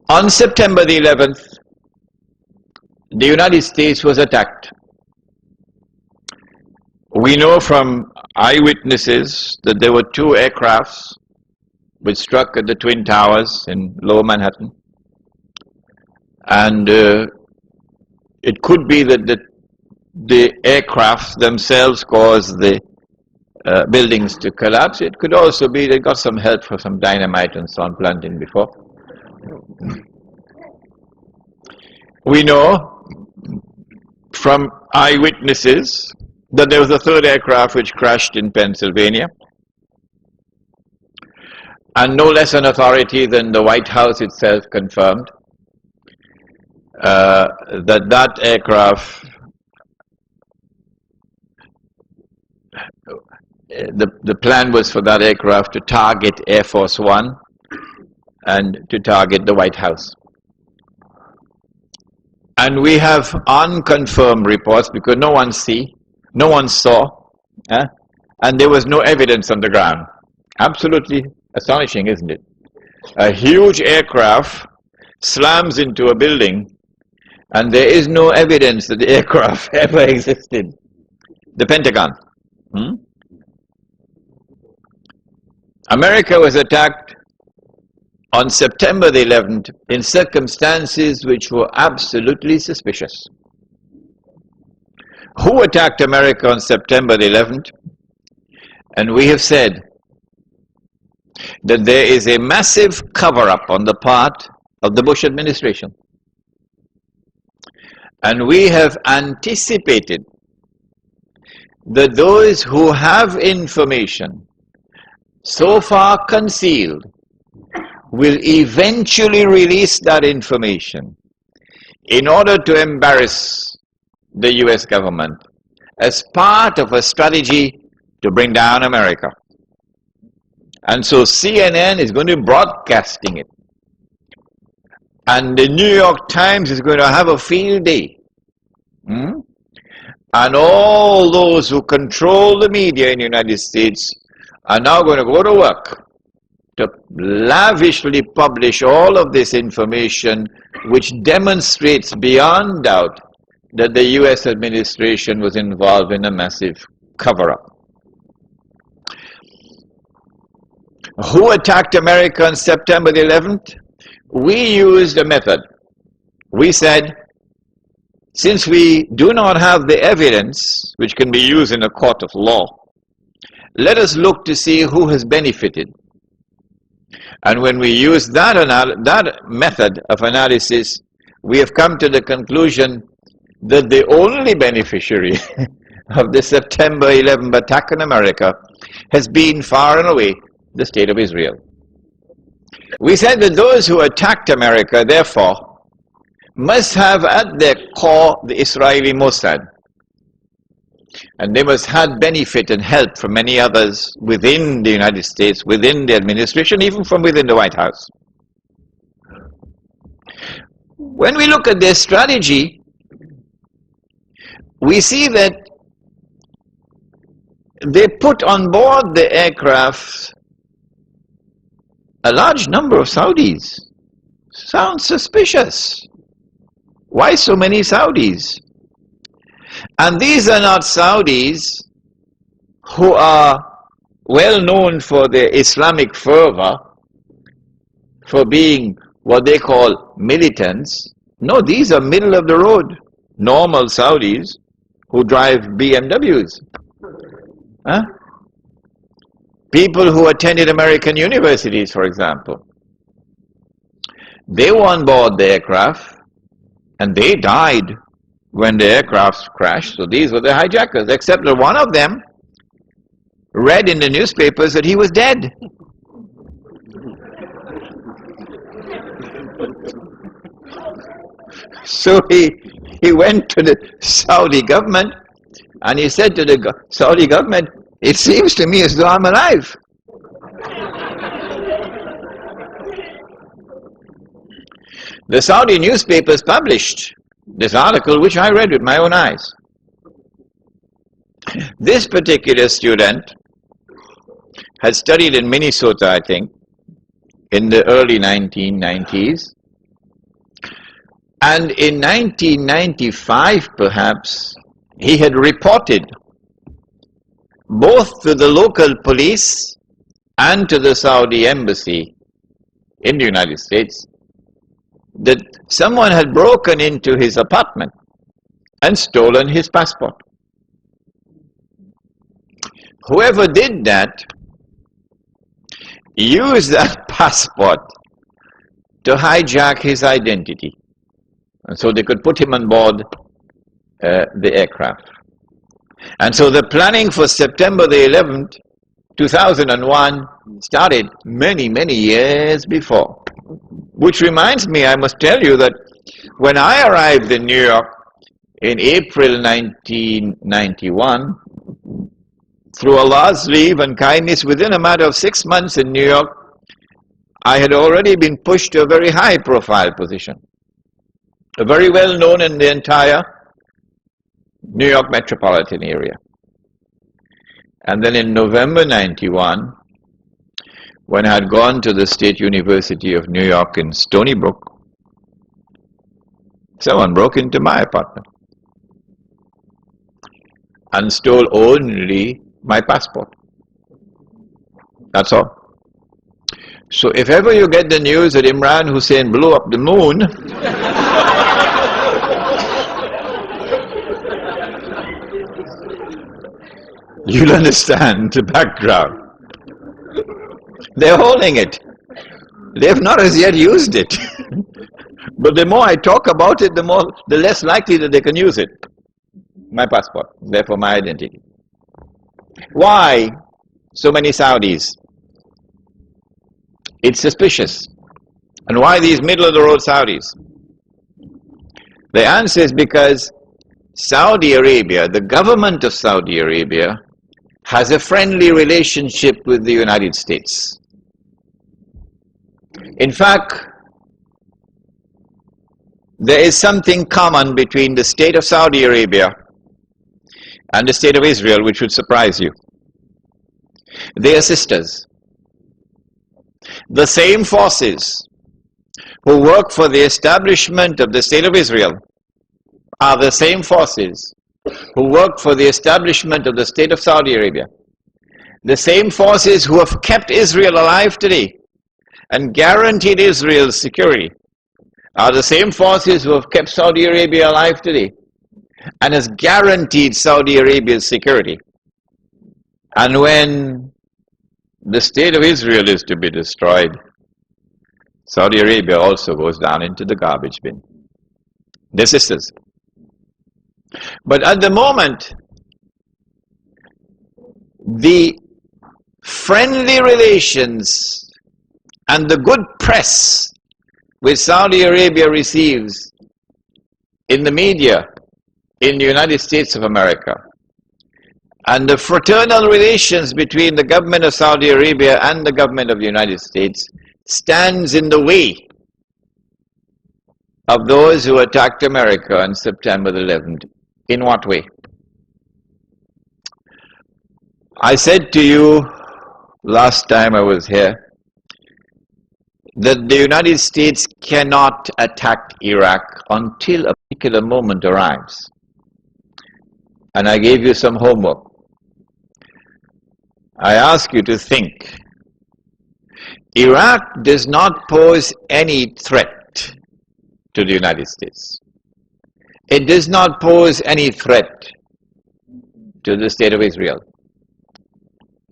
On September the 11th, the United States was attacked. We know from eyewitnesses that there were two aircrafts which struck at the Twin Towers in Lower Manhattan. And it could be that the aircraft themselves caused the buildings to collapse. It could also be they got some help for some dynamite and so on planting before. We know from eyewitnesses that there was a third aircraft which crashed in Pennsylvania. And no less an authority than the White House itself confirmed that aircraft, the plan was for that aircraft to target Air Force One and to target the White House. And we have unconfirmed reports because no one saw, and there was no evidence on the ground. Absolutely astonishing, isn't it? A huge aircraft slams into a building and there is no evidence that the aircraft ever existed. The Pentagon. America was attacked on September the 11th in circumstances which were absolutely suspicious. Who attacked America on September the 11th? And we have said that there is a massive cover-up on the part of the Bush administration. And we have anticipated that those who have information so far concealed will eventually release that information in order to embarrass the US government as part of a strategy to bring down America. And so CNN is going to be broadcasting it. And the New York Times is going to have a field day. And all those who control the media in the United States are now going to go to work to lavishly publish all of this information which demonstrates beyond doubt that the US administration was involved in a massive cover-up. Who attacked America on September the 11th? We used a method. We said, since we do not have the evidence which can be used in a court of law, let us look to see who has benefited. And when we use that method of analysis, we have come to the conclusion that the only beneficiary of the September 11th attack on America has been far and away the State of Israel. We said that those who attacked America, therefore, must have at their core the Israeli Mossad. And they must have benefit and help from many others within the United States, within the administration, even from within the White House. When we look at their strategy, we see that they put on board the aircraft a large number of Saudis. Sounds suspicious. Why so many Saudis? And these are not Saudis who are well known for their Islamic fervor, for being what they call militants. No, these are middle of the road, normal Saudis who drive BMWs. People who attended American universities, for example. They were on board the aircraft and they died when the aircraft crashed. So these were the hijackers, except that one of them read in the newspapers that he was dead. So he went to the Saudi government and he said to the Saudi government, "It seems to me as though I'm alive." The Saudi newspapers published this article, which I read with my own eyes. This particular student had studied in Minnesota, I think, in the early 1990s, And in 1995, perhaps, he had reported both to the local police and to the Saudi embassy in the United States that someone had broken into his apartment and stolen his passport. Whoever did that used that passport to hijack his identity, and so they could put him on board the aircraft. And so the planning for September the 11th, 2001 started many, many years before. Which reminds me, I must tell you that when I arrived in New York in April 1991, through Allah's leave and kindness, within a matter of 6 months in New York, I had already been pushed to a very high profile position, very well known in the entire New York metropolitan area. And then in November 91, when I had gone to the State University of New York in Stony Brook, someone broke into my apartment and stole only my passport. That's all. So if ever you get the news that Imran Housein blew up the moon, you'll understand the background. They're holding it. They have not as yet used it. But the more I talk about it, the less likely that they can use it. My passport, therefore my identity. Why so many Saudis? It's suspicious. And why these middle-of-the-road Saudis? The answer is because Saudi Arabia, the government of Saudi Arabia, has a friendly relationship with the United States. In fact, there is something common between the state of Saudi Arabia and the state of Israel which would surprise you. They are sisters. The same forces who work for the establishment of the state of Israel are the same forces who work for the establishment of the state of Saudi Arabia. The same forces who have kept Israel alive today and guaranteed Israel's security are the same forces who have kept Saudi Arabia alive today and has guaranteed Saudi Arabia's security. And when the state of Israel is to be destroyed, Saudi Arabia also goes down into the garbage bin. They're sisters. But at the moment, the friendly relations and the good press which Saudi Arabia receives in the media in the United States of America, and the fraternal relations between the government of Saudi Arabia and the government of the United States stands in the way of those who attacked America on September the 11th. In what way? I said to you last time I was here that the United States cannot attack Iraq until a particular moment arrives. And I gave you some homework. I ask you to think. Iraq does not pose any threat to the United States. It does not pose any threat to the state of Israel.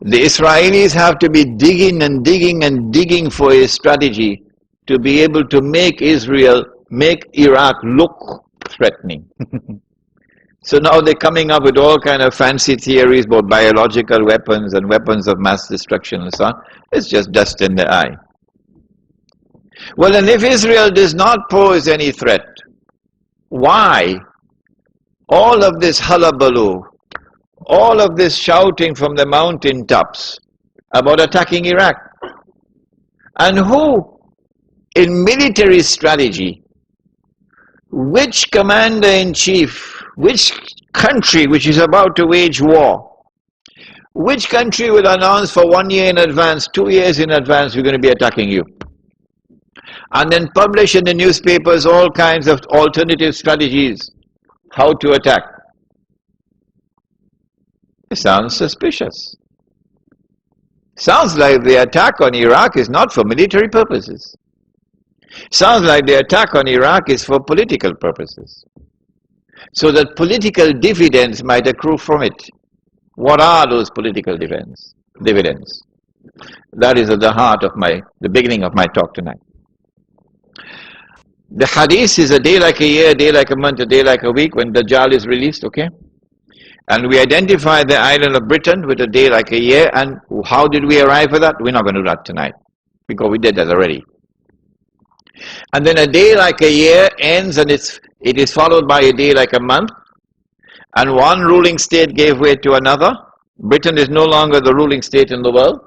The Israelis have to be digging and digging and digging for a strategy to be able to make Iraq look threatening. So now they're coming up with all kind of fancy theories about biological weapons and weapons of mass destruction and so on. It's just dust in the eye. Well, and if Israel does not pose any threat, why all of this hullabaloo, all of this shouting from the mountaintops about attacking Iraq? And who, in military strategy, which commander-in-chief, which country which is about to wage war, which country will announce for 1 year in advance, 2 years in advance, we're going to be attacking you? and then publish in the newspapers all kinds of alternative strategies how to attack. It sounds suspicious. Sounds like the attack on Iraq is not for military purposes. Sounds like the attack on Iraq is for political purposes, so that political dividends might accrue from it. What are those political dividends? That is at the heart of the beginning of my talk tonight. The hadith is a day like a year, a day like a month, a day like a week when Dajjal is released, okay? And we identify the island of Britain with a day like a year, and how did we arrive at that? We're not going to do that tonight, because we did that already. And then a day like a year ends, and it is followed by a day like a month, and one ruling state gave way to another. Britain is no longer the ruling state in the world.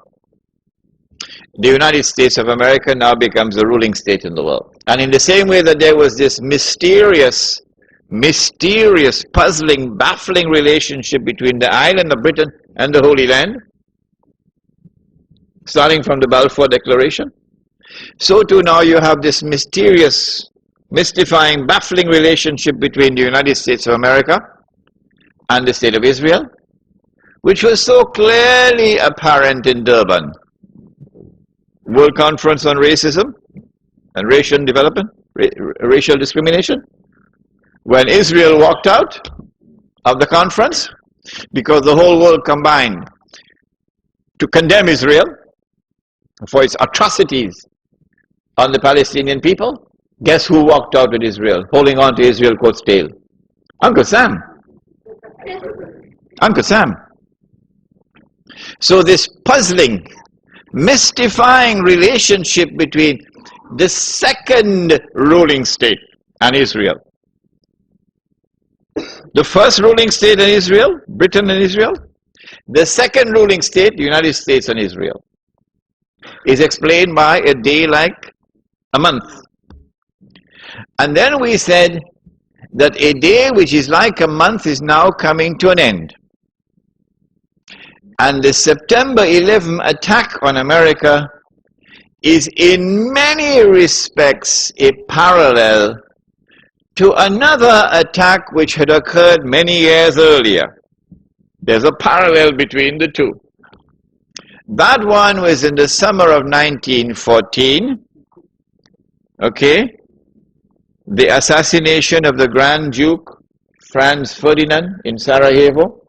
The United States of America now becomes the ruling state in the world. And in the same way that there was this mysterious, puzzling, baffling relationship between the island of Britain and the Holy Land, starting from the Balfour Declaration, so too now you have this mysterious, mystifying, baffling relationship between the United States of America and the State of Israel, which was so clearly apparent in Durban. World Conference on Racism and Racial Development, Racial Discrimination. When Israel walked out of the conference, because the whole world combined to condemn Israel for its atrocities on the Palestinian people, guess who walked out with Israel, holding on to Israel coat's tail? Uncle Sam. Uncle Sam. So this puzzling, mystifying relationship between the second ruling state and Israel. The first ruling state in Israel, Britain and Israel. The second ruling state, the United States and Israel, is explained by a day like a month. And then we said that a day which is like a month is now coming to an end. And the September 11 attack on America is in many respects a parallel to another attack which had occurred many years earlier. There's a parallel between the two. That one was in the summer of 1914, okay? The assassination of the Grand Duke Franz Ferdinand in Sarajevo.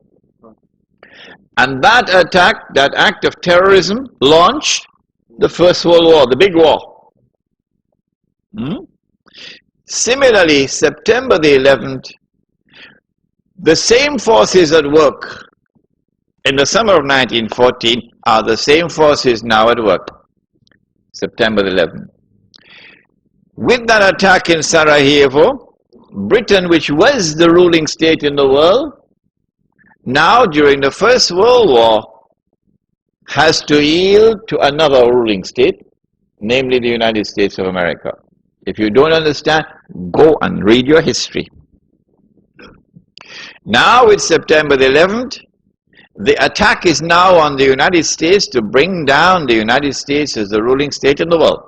And that attack, that act of terrorism, launched the First World War, the big war. Similarly, September the 11th, the same forces at work in the summer of 1914 are the same forces now at work, September the 11th. With that attack in Sarajevo, Britain, which was the ruling state in the world, now during the First World War, has to yield to another ruling state, namely the United States of America. If you don't understand, go and read your history. Now with September the 11th, the attack is now on the United States to bring down the United States as the ruling state in the world.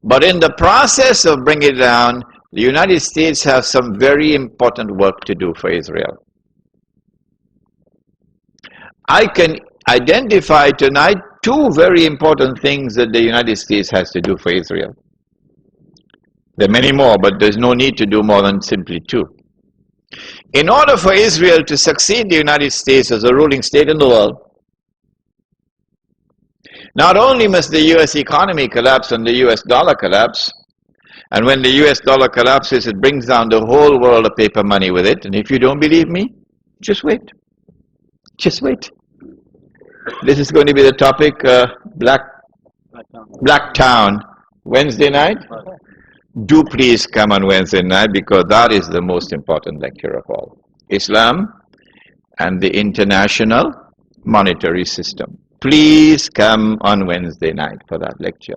But in the process of bringing it down, the United States has some very important work to do for Israel. I can identify tonight two very important things that the United States has to do for Israel. There are many more, but there's no need to do more than simply two. In order for Israel to succeed the United States as a ruling state in the world, not only must the US economy collapse and the US dollar collapse, and when the US dollar collapses, it brings down the whole world of paper money with it. And if you don't believe me, just wait. Just wait. This is going to be the topic, Blacktown, Wednesday night. Do please come on Wednesday night, because that is the most important lecture of all. Islam and the international monetary system. Please come on Wednesday night for that lecture.